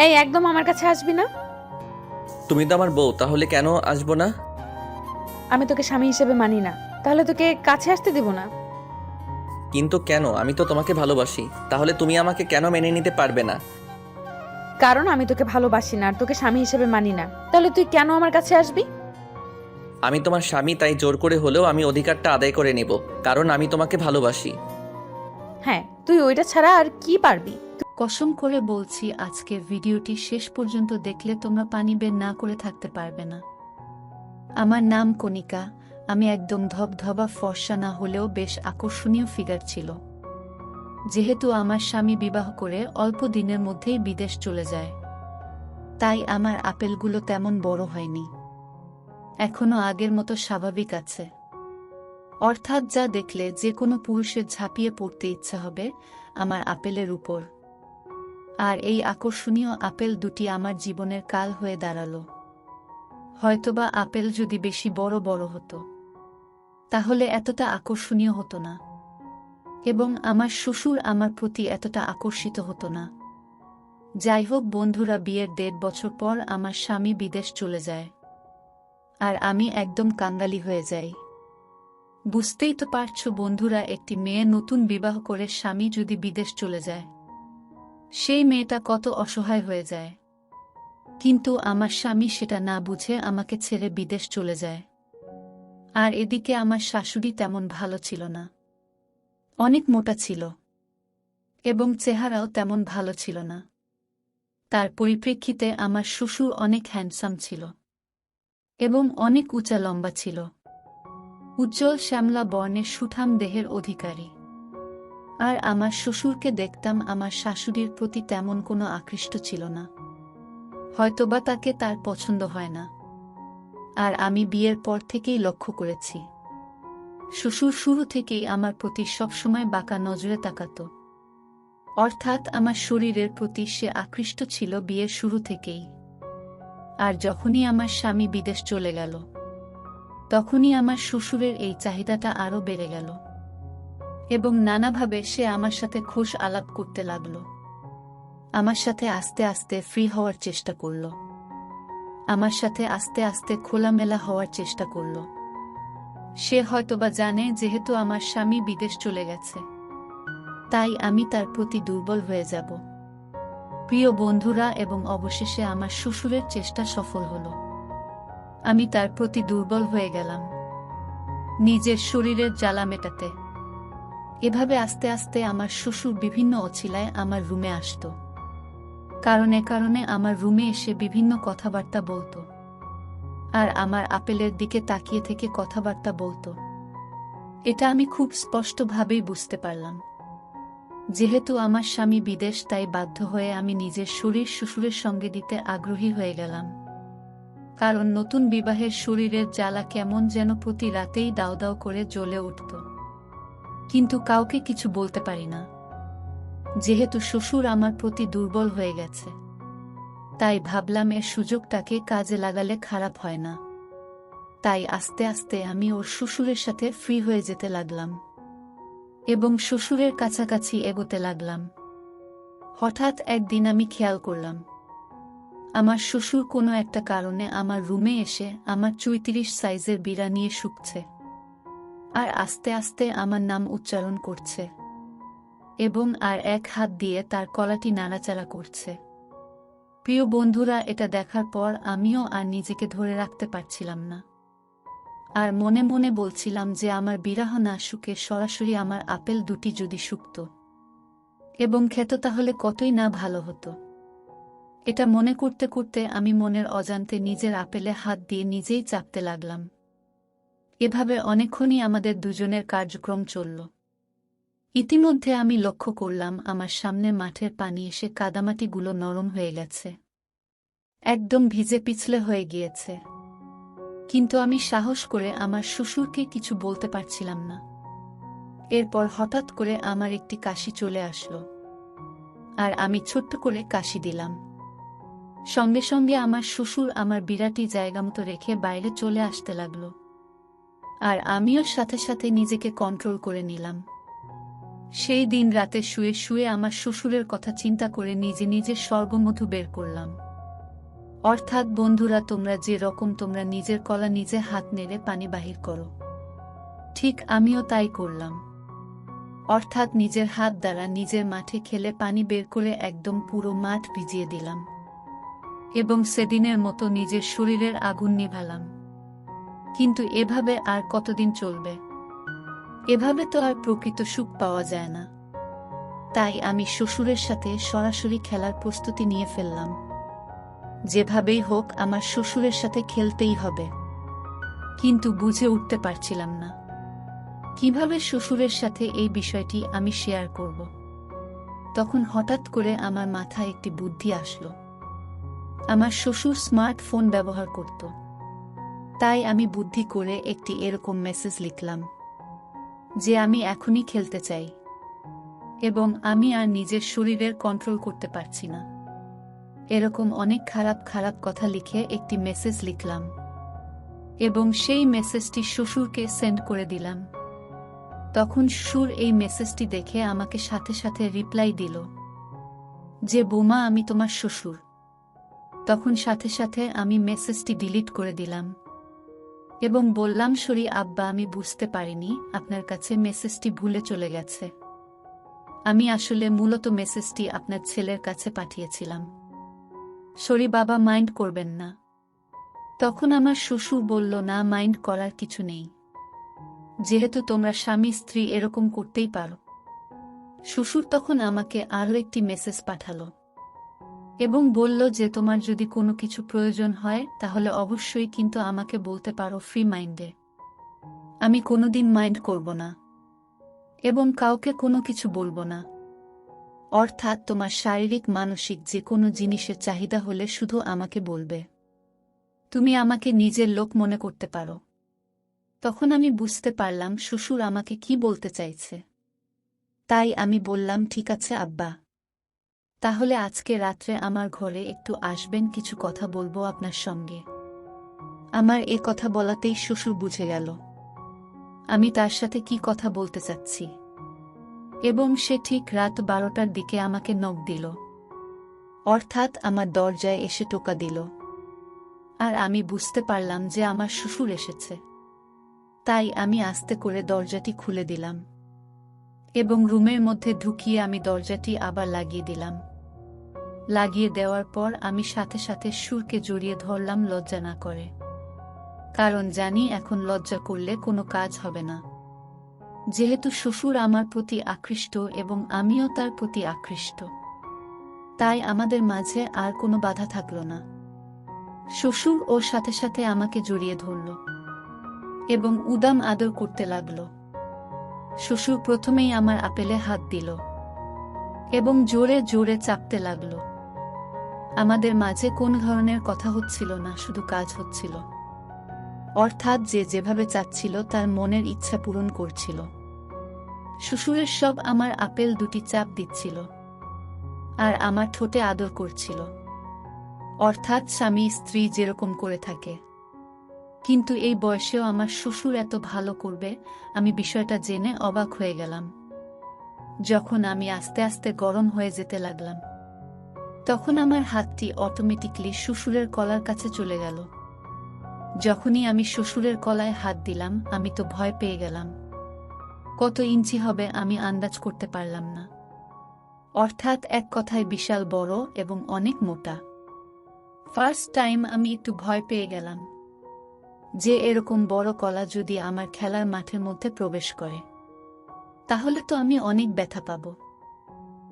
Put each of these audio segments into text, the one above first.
এই একদম আমার কাছে আসবি না। তুমি তো আমার বউ, তাহলে কেন আসবো না? আমি তোকে স্বামী হিসেবে মানি না, তাহলে তোকে কাছে আসতে দিব না। কিন্তু কেন? আমি তো তোমাকে ভালোবাসি, তাহলে তুমি আমাকে কেন মেনে নিতে পারবে না? কারণ আমি তোকে ভালোবাসি না আর তোকে স্বামী হিসেবে মানি না, তাহলে তুই কেন আমার কাছে আসবি? আমি তোমার স্বামী, তাই জোর করে হলেও আমি অধিকারটা আদায় করে নিব, কারণ আমি তোমাকে ভালোবাসি। হ্যাঁ, তুই ওইটা ছাড়া আর কি পারবি? কসম করে বলছি, আজকের ভিডিওটি শেষ পর্যন্ত দেখলে তোমরা পানি বের না করে থাকতে পারবে না। আমার নাম কণিকা। আমি একদম ধবধবা ফর্সা না হলেও বেশ আকর্ষণীয় ফিগার ছিল। যেহেতু আমার স্বামী বিবাহ করে অল্প দিনের মধ্যেই বিদেশ চলে যায়, তাই আমার আপেলগুলো তেমন বড় হয়নি, এখনো আগের মতো স্বাভাবিক আছে। অর্থাৎ যা দেখলে যে কোনো পুরুষের ঝাঁপিয়ে পড়তে ইচ্ছা হবে আমার আপেলের উপর। আর এই আকর্ষণীয় আপেল দুটি আমার জীবনের কাল হয়ে দাঁড়ালো। হয়তোবা আপেল যদি বেশি বড় বড় হতো, তাহলে এতটা আকর্ষণীয় হতো না, এবং আমার শ্বশুর আমার প্রতি এতটা আকর্ষিত হতো না। যাই হোক বন্ধুরা, বিয়ের 1.5 বছর পর আমার স্বামী বিদেশ চলে যায়, আর আমি একদম কাঙ্গালি হয়ে যাই। বুঝতেই তো পারছো বন্ধুরা, একটি মেয়ে নতুন বিবাহ করে স্বামী যদি বিদেশ চলে যায়, সেই মেয়েটা কত অসহায় হয়ে যায়। কিন্তু আমার স্বামী সেটা না বুঝে আমাকে ছেড়ে বিদেশ চলে যায়। আর এদিকে আমার শাশুড়ি তেমন ভালো ছিল না, অনেক মোটা ছিল, এবং চেহারাও তেমন ভালো ছিল না। তার পরিপ্রেক্ষিতে আমার শ্বশুর অনেক হ্যান্ডসাম ছিল, এবং অনেক উঁচা লম্বা ছিল, উজ্জ্বল শ্যামলা বর্ণের সুঠাম দেহের অধিকারী। আর আমার শ্বশুরকে দেখতাম আমার শাশুড়ির প্রতি তেমন কোনো আকৃষ্ট ছিল না, হয়তোবা তাকে তার পছন্দ হয় না। আর আমি বিয়ের পর থেকেই লক্ষ্য করেছি, শ্বশুর শুরু থেকেই আমার প্রতি সবসময় বাঁকা নজরে তাকাত। অর্থাৎ আমার শরীরের প্রতি সে আকৃষ্ট ছিল বিয়ের শুরু থেকেই। আর যখনই আমার স্বামী বিদেশ চলে গেল, তখনই আমার শ্বশুরের এই চাহিদাটা আরও বেড়ে গেল, এবং নানাভাবে সে আমার সাথে খোশ আলাপ করতে লাগল। আমার সাথে আস্তে আস্তে ফ্রি হওয়ার চেষ্টা করল, আমার সাথে আস্তে আস্তে খোলামেলা হওয়ার চেষ্টা করল। সে হয়তোবা জানে যেহেতু আমার স্বামী বিদেশ চলে গেছে, তাই আমি তার প্রতি দুর্বল হয়ে যাব। প্রিয় বন্ধুরা, এবং অবশেষে আমার শ্বশুরের চেষ্টা সফল হলো। আমি তার প্রতি দুর্বল হয়ে গেলাম, নিজের শরীরের জ্বালা মেটাতে। এভাবে আস্তে আস্তে আমার শ্বশুর বিভিন্ন অছিলায় আমার রুমে আসত। কারণে কারণে আমার রুমে এসে বিভিন্ন কথাবার্তা বলতো, আর আমার আপেলের দিকে তাকিয়ে থেকে কথাবার্তা বলতো। এটা আমি খুব স্পষ্টভাবেই বুঝতে পারলাম। যেহেতু আমার স্বামী বিদেশ, তাই বাধ্য হয়ে আমি নিজের শরীর শ্বশুরের সঙ্গে দিতে আগ্রহী হয়ে গেলাম। কারণ নতুন বিবাহের শরীরের জ্বালা কেমন যেন প্রতি রাতেই দাও দাও করে জ্বলে উঠত। কিন্তু কাউকে কিছু বলতে পারি না, যেহেতু শ্বশুর আমার প্রতি দুর্বল হয়ে গেছে। তাই ভাবলাম এর সুযোগটাকে কাজে লাগালে খারাপ হয় না। তাই আস্তে আস্তে আমি ওর শ্বশুরের সাথে ফ্রি হয়ে যেতে লাগলাম, এবং শ্বশুরের কাছাকাছি এগোতে লাগলাম। হঠাৎ একদিন আমি খেয়াল করলাম, আমার শ্বশুর কোনো একটা কারণে আমার রুমে এসে আমার 34 সাইজের বিড়া নিয়ে শুকছে, আর আস্তে আস্তে আমার নাম উচ্চারণ করছে, এবং আর এক হাত দিয়ে তার কলাটি নাড়াচাড়া করছে। প্রিয় বন্ধুরা, এটা দেখার পর আমিও আর নিজেকে ধরে রাখতে পারছিলাম না, আর মনে মনে বলছিলাম যে আমার বিরাহ না শুকে সরাসরি আমার আপেল দুটি যদি শুকত এবং খেত, তাহলে কতই না ভালো হতো। এটা মনে করতে করতে আমি মনের অজান্তে নিজের আপেলে হাত দিয়ে নিজেই চাপতে লাগলাম। এভাবে অনেকক্ষণই আমাদের দুজনের কার্যক্রম চলল। ইতিমধ্যে আমি লক্ষ্য করলাম আমার সামনে মাঠের পানি এসে কাদামাটিগুলো নরম হয়ে গেছে, একদম ভিজে পিছলে হয়ে গিয়েছে। কিন্তু আমি সাহস করে আমার শ্বশুরকে কিছু বলতে পারছিলাম না। এরপর হঠাৎ করে আমার একটি কাশি চলে আসলো, আর আমি ছোট্ট করে কাশি দিলাম। সঙ্গে সঙ্গে আমার শ্বশুর আমার বিড়াটি জায়গামতো রেখে বাইরে চলে আসতে লাগলো, আর আমিও সাথে সাথে নিজেকে কন্ট্রোল করে নিলাম। সেই দিন রাতে শুয়ে শুয়ে আমার শ্বশুরের কথা চিন্তা করে নিজে নিজে স্বর্গমধু বের করলাম। অর্থাৎ বন্ধুরা, তোমরা যে রকম তোমরা নিজের কলা নিজে হাত নেড়ে পানি বাহির করো, ঠিক আমিও তাই করলাম। অর্থাৎ নিজের হাত দ্বারা নিজের মাঠে খেলে পানি বের করে একদম পুরো মাঠ ভিজিয়ে দিলাম এবং সেদিনের মতো নিজের শরীরের আগুন নিভালাম। কিন্তু এভাবে আর কতদিন চলবে? এভাবে তো আর প্রকৃত সুখ পাওয়া যায় না। তাই আমি শ্বশুরের সাথে সরাসরি খেলার প্রস্তুতি নিয়ে ফেললাম। যেভাবেই হোক আমার শ্বশুরের সাথে খেলতেই হবে। কিন্তু বুঝে উঠতে পারছিলাম না কিভাবে শ্বশুরের সাথে এই বিষয়টি আমি শেয়ার করব। তখন হঠাৎ করে আমার মাথায় একটি বুদ্ধি আসলো। আমার শ্বশুর স্মার্টফোন ব্যবহার করত, তাই আমি বুদ্ধি করে একটি এরকম মেসেজ লিখলাম যে আমি এখনই খেলতে চাই এবং আমি আর নিজের শরীরের কন্ট্রোল করতে পারছি না। এরকম অনেক খারাপ খারাপ কথা লিখে একটি মেসেজ লিখলাম এবং সেই মেসেজটি শ্বশুরকে সেন্ড করে দিলাম। তখন শ্বশুর এই মেসেজটি দেখে আমাকে সাথে সাথে রিপ্লাই দিল যে বৌমা, আমি তোমার শ্বশুর। তখন সাথে সাথে আমি মেসেজটি ডিলিট করে দিলাম এবং বললাম, সরি আব্বা, আমি বুঝতে পারিনি, আপনার কাছে মেসেজটি ভুলে চলে গেছে। আমি আসলে মূলত মেসেজটি আপনার ছেলের কাছে পাঠিয়েছিলাম। সরি বাবা, মাইন্ড করবেন না। তখন আমার শ্বশুর বলল, না, মাইন্ড করার কিছু নেই, যেহেতু তোমরা স্বামী স্ত্রী এরকম করতেই পারো। শ্বশুর তখন আমাকে আরও একটি মেসেজ পাঠালো এবং বলল যে তোমার যদি কোনো কিছু প্রয়োজন হয় তাহলে অবশ্যই কিন্তু আমাকে বলতে পারো ফ্রি মাইন্ডে। আমি কোনোদিন মাইন্ড করব না এবং কাউকে কোনো কিছু বলবো না। অর্থাৎ তোমার শারীরিক মানসিক যে কোনো জিনিসের চাহিদা হলে শুধু আমাকে বলবে, তুমি আমাকে নিজের লোক মনে করতে পারো। তখন আমি বুঝতে পারলাম শ্বশুর আমাকে কি বলতে চাইছে। তাই আমি বললাম, ঠিক আছে আব্বা, তাহলে আজকে রাত্রে আমার ঘরে একটু আসবেন, কিছু কথা বলবো আপনার সঙ্গে। আমার এ কথা বলাতেই শ্বশুর বুঝে গেল আমি তার সাথে কি কথা বলতে চাচ্ছি এবং সে ঠিক রাত 12টার দিকে আমাকে নক দিল, অর্থাৎ আমার দরজায় এসে টোকা দিল। আর আমি বুঝতে পারলাম যে আমার শ্বশুর এসেছে। তাই আমি আস্তে করে দরজাটি খুলে দিলাম এবং রুমের মধ্যে ঢুকিয়ে আমি দরজাটি আবার লাগিয়ে দিলাম। লাগিয়ে দেওয়ার পর আমি সাথে সাথে সুরকে জড়িয়ে ধরলাম লজ্জা না করে, কারণ জানি এখন লজ্জা করলে কোনো কাজ হবে না। যেহেতু শ্বশুর আমার প্রতি আকৃষ্ট এবং আমিও তার প্রতি আকৃষ্ট, তাই আমাদের মাঝে আর কোনো বাধা থাকল না। শ্বশুর ওর সাথে সাথে আমাকে জড়িয়ে ধরল এবং উদাম আদর করতে লাগল। শ্বশুর প্রথমেই আমার আপেলে হাত দিল এবং জোরে জোরে চাপতে লাগল। আমাদের মাঝে কোন ধরনের কথা হচ্ছিল না, শুধু কাজ হচ্ছিল। অর্থাৎ যে যেভাবে চাচ্ছিল তার মনের ইচ্ছা পূরণ করছিল। শ্বশুরের সব আমার আপেল দুটি চাপ দিচ্ছিল আর আমার ঠোঁটে আদর করছিল, অর্থাৎ স্বামী স্ত্রী যেরকম করে থাকে। কিন্তু এই বয়সেও আমার শ্বশুর এত ভালো করবে, আমি বিষয়টা জেনে অবাক হয়ে গেলাম। যখন আমি আস্তে আস্তে গরম হয়ে যেতে লাগলাম, তখন আমার হাতটি অটোমেটিকলি শ্বশুরের কলার কাছে চলে গেল। যখনই আমি শ্বশুরের কলায় হাত দিলাম, আমি তো ভয় পেয়ে গেলাম। কত ইঞ্চি হবে আমি আন্দাজ করতে পারলাম না। অর্থাৎ এক কথায় বিশাল বড় এবং অনেক মোটা। ফার্স্ট টাইম আমি একটু ভয় পেয়ে গেলাম যে এরকম বড় কলা যদি আমার খেলার মাঠের মধ্যে প্রবেশ করে তাহলে তো আমি অনেক ব্যথা পাব।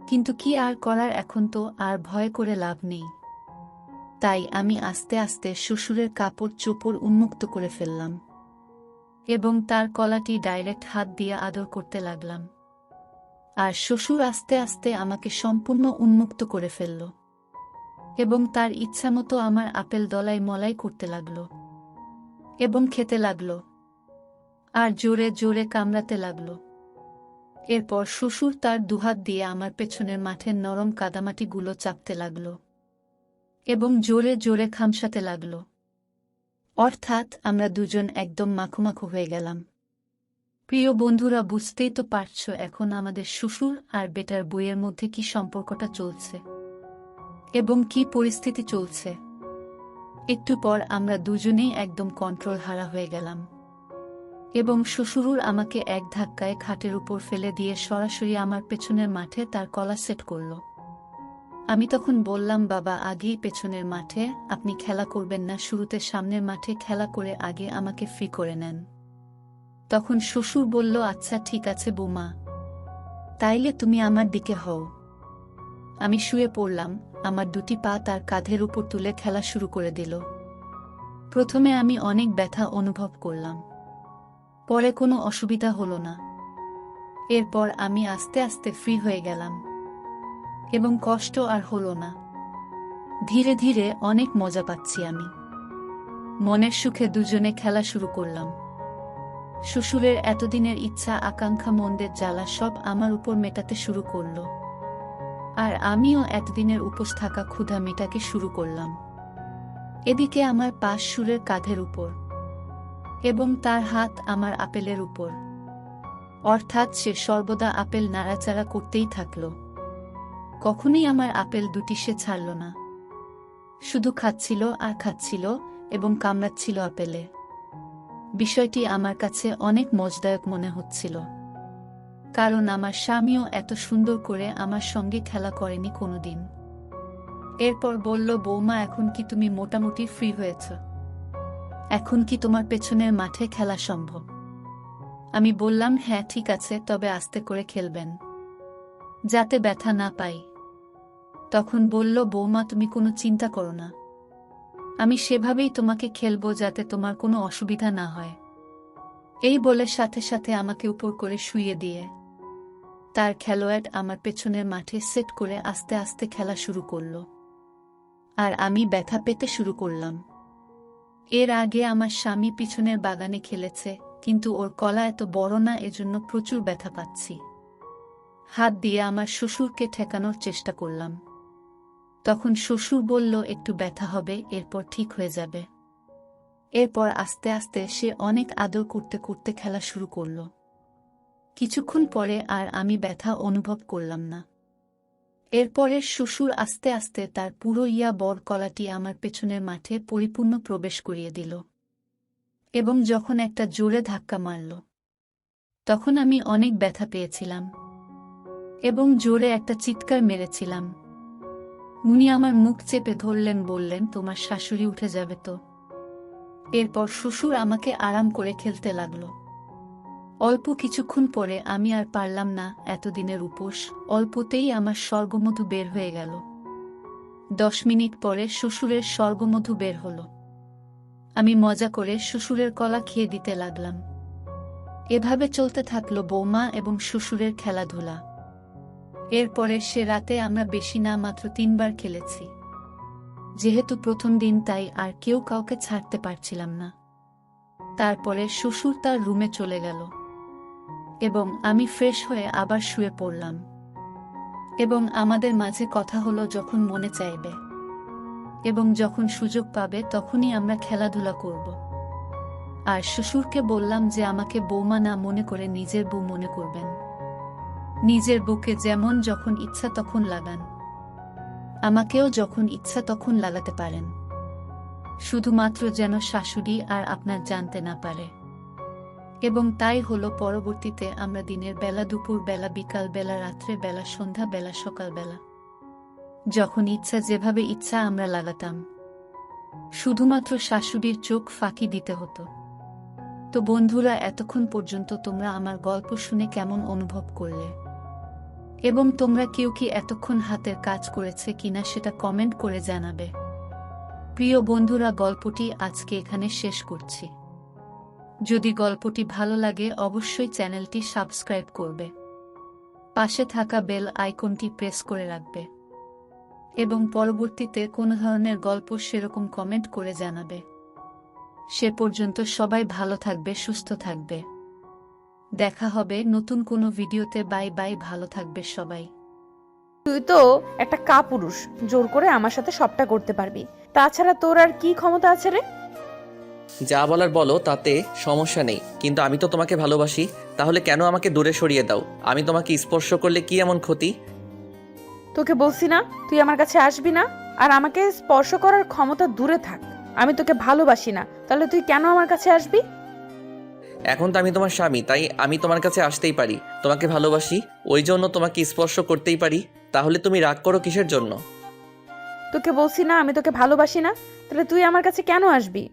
কিন্তু কি আর করার, এখন তো আর ভয় করে লাভ নেই। তাই আমি আস্তে আস্তে শ্বশুরের কাপড় চোপড় উন্মুক্ত করে ফেললাম এবং তার কলাটি ডাইরেক্ট হাত দিয়ে আদর করতে লাগলাম। আর শ্বশুর আস্তে আস্তে আমাকে সম্পূর্ণ উন্মুক্ত করে ফেলল এবং তার ইচ্ছামতো আমার আপেল দলাই মলাই করতে লাগল এবং খেতে লাগল আর জোরে জোরে কামড়াতে লাগল। এরপর শ্বশুর তার দুহাত দিয়ে আমার পেছনের মাঠের নরম কাদামাটিগুলো চাপতে লাগল এবং জোরে জোরে খামসাতে লাগল। অর্থাৎ আমরা দুজন একদম মাখোমাখো হয়ে গেলাম। প্রিয় বন্ধুরা, বুঝতেই তো পারছো এখন আমাদের শ্বশুর আর বেটার বইয়ের মধ্যে কি সম্পর্কটা চলছে এবং কি পরিস্থিতি চলছে। একটু পর আমরা দুজনেই একদম কন্ট্রোল হারা হয়ে গেলাম এবং শ্বশুর আমাকে এক ধাক্কায় খাটের উপর ফেলে দিয়ে সরাসরি আমার পেছনের মাঠে তার কলা সেট করল। আমি তখন বললাম, বাবা, আগেই পেছনের মাঠে আপনি খেলা করবেন না, শুরুতে সামনের মাঠে খেলা করে আগে আমাকে ফ্রি করে নেন। তখন শ্বশুর বলল, আচ্ছা ঠিক আছে বৌমা, তাইলে তুমি আমার দিকে হও। আমি শুয়ে পড়লাম, আমার দুটি পা তার কাঁধের উপর তুলে খেলা শুরু করে দিল। প্রথমে আমি অনেক ব্যথা অনুভব করলাম, পরে কোনো অসুবিধা হলো না। এরপর আমি আস্তে আস্তে ফ্রি হয়ে গেলাম এবং কষ্ট আর হলো না। ধীরে ধীরে অনেক মজা পাচ্ছি আমি। মনের সুখে দুজনে খেলা শুরু করলাম। শ্বশুরের এতদিনের ইচ্ছা আকাঙ্ক্ষা মন্দের জ্বালা সব আমার উপর মেটাতে শুরু করল, আর আমিও এতদিনের উপোস থাকা ক্ষুধা মেটাকে শুরু করলাম। এদিকে আমার পাশ সুরের কাঁধের উপর এবং তার হাত আমার আপেলের উপর, অর্থাৎ সে সর্বদা আপেল নাড়াচাড়া করতেই থাকল। কখনোই আমার আপেল দুটি সে ছাড়ল না, শুধু খাচ্ছিল আর খাচ্ছিল এবং কামড়াচ্ছিল আপেলে। বিষয়টি আমার কাছে অনেক মজাদায়ক মনে হচ্ছিল, কারণ আমার স্বামীও এত সুন্দর করে আমার সঙ্গে খেলা করেনি কোনোদিন। এরপর বলল, বৌমা, এখন কি তুমি মোটামুটি ফ্রি হয়েছ? এখন কি তোমার পেছনের মাঠে খেলা সম্ভব? আমি বললাম, হ্যাঁ ঠিক আছে, তবে আস্তে করে খেলবেন, যাতে ব্যথা না পাই। তখন বলল, বৌমা, তুমি কোনো চিন্তা করো না, আমি সেভাবেই তোমাকে খেলবো যাতে তোমার কোনো অসুবিধা না হয়। এই বলে সাথে সাথে আমাকে উপর করে শুইয়ে দিয়ে তার খেলোয়াড় আমার পেছনের মাঠে সেট করে আস্তে আস্তে খেলা শুরু করল, আর আমি ব্যথা পেতে শুরু করলাম। এর আগে আমার স্বামী পিছনের বাগানে খেলেছে, কিন্তু ওর কলা এত বড় না, এজন্য প্রচুর ব্যথা পাচ্ছি। হাত দিয়ে আমার শ্বশুরকে ঠেকানোর চেষ্টা করলাম। তখন শ্বশুর বলল, একটু ব্যথা হবে, এরপর ঠিক হয়ে যাবে। এরপর আস্তে আস্তে সে অনেক আদর করতে করতে খেলা শুরু করল। কিছুক্ষণ পরে আর আমি ব্যথা অনুভব করলাম না। এরপরে শ্বশুর আস্তে আস্তে তার পুরো বড় কলাটি আমার পেছনের মাঠে পরিপূর্ণ প্রবেশ করিয়ে দিল এবং যখন একটা জোরে ধাক্কা মারল, তখন আমি অনেক ব্যথা পেয়েছিলাম এবং জোরে একটা চিৎকার মেরেছিলাম। উনি আমার মুখ চেপে ধরলেন, বললেন, তোমার শাশুড়ি উঠে যাবে তো। এরপর শ্বশুর আমাকে আরাম করে খেলতে লাগল। অল্প কিছুক্ষণ পরে আমি আর পারলাম না, এতদিনের উপোস অল্পতেই আমার স্বর্গমধু বের হয়ে গেল। 10 মিনিট পরে শ্বশুরের স্বর্গমধু বের হলো। আমি মজা করে শ্বশুরের কলা খেয়ে দিতে লাগলাম। এভাবে চলতে থাকলো বৌমা এবং শ্বশুরের খেলাধুলা। এরপরে সে রাতে আমরা বেশি না, মাত্র 3 বার খেলেছি। যেহেতু প্রথম দিন, তাই আর কেউ কাউকে ছাড়তে পারছিলাম না। তারপরে শ্বশুর তার রুমে চলে গেল এবং আমি ফ্রেশ হয়ে আবার শুয়ে পড়লাম এবং আমাদের মাঝে কথা হলো যখন মনে চাইবে এবং যখন সুযোগ পাবে তখনই আমরা খেলাধুলা করব। আর শ্বশুরকে বললাম যে আমাকে বৌমা না মনে করে নিজের বউ মনে করবেন। নিজের বউকে যেমন যখন ইচ্ছা তখন লাগান, আমাকেও যখন ইচ্ছা তখন লাগাতে পারেন, শুধুমাত্র যেন শাশুড়ি আর আপনার জানতে না পারে। এবং তাই হলো। পরবর্তীতে আমরা দিনের বেলা, দুপুর বেলা, বিকাল বেলা, রাত্রে বেলা, সন্ধ্যা বেলা, সকাল বেলা, যখন ইচ্ছা যেভাবে ইচ্ছা আমরা লাগাতাম। শুধুমাত্র শাশুড়ির চোখ ফাঁকি দিতে হতো। তো বন্ধুরা, এতক্ষণ পর্যন্ত তোমরা আমার গল্প শুনে কেমন অনুভব করলে এবং তোমরা কেউ কি এতক্ষণ হাতের কাজ করেছে কিনা সেটা কমেন্ট করে জানাবে। প্রিয় বন্ধুরা, গল্পটি আজকে এখানে শেষ করছি। যদি গল্পটি ভালো লাগে অবশ্যই চ্যানেলটি সাবস্ক্রাইব করবে, পাশে থাকা বেল আইকনটি প্রেস করে রাখবে এবং পরবর্তীতে কোনো ধরনের গল্প সেরকম কমেন্ট করে জানাবে। সে পর্যন্ত সবাই ভালো থাকবে, সুস্থ থাকবে। দেখা হবে নতুন কোনো ভিডিওতে। বাই বাই, ভালো থাকবে সবাই। তুই তো একটা কাপুরুষ, জোর করে আমার সাথে সবটা করতে পারবি। তাছাড়া তোর আর কি ক্ষমতা আছে রে? যা বলার বলো, তাতে সমস্যা নেই, কিন্তু আমি তো তোমাকে ভালোবাসি, তাহলে কেন আমাকে দূরে সরিয়ে দাও? আমি তোমাকে স্পর্শ করলে কি এমন ক্ষতি? তোকে বলছি না তুই আমার কাছে আসবি না, আর আমাকে স্পর্শ করার ক্ষমতা দূরে থাক। আমি তোকে ভালোবাসি না, তাহলে তুই কেন আমার কাছে আসবি? এখন তো আমি তোমার স্বামী, তাই আমি তোমার কাছে আসতেই পারি। তোমাকে ভালোবাসি, ওই জন্য তোমাকে স্পর্শ করতেই পারি। তাহলে তুমি রাগ করো কিসের জন্য? তোকে বলছি না আমি তোকে ভালোবাসি না, তাহলে তুই আমার কাছে কেন আসবি?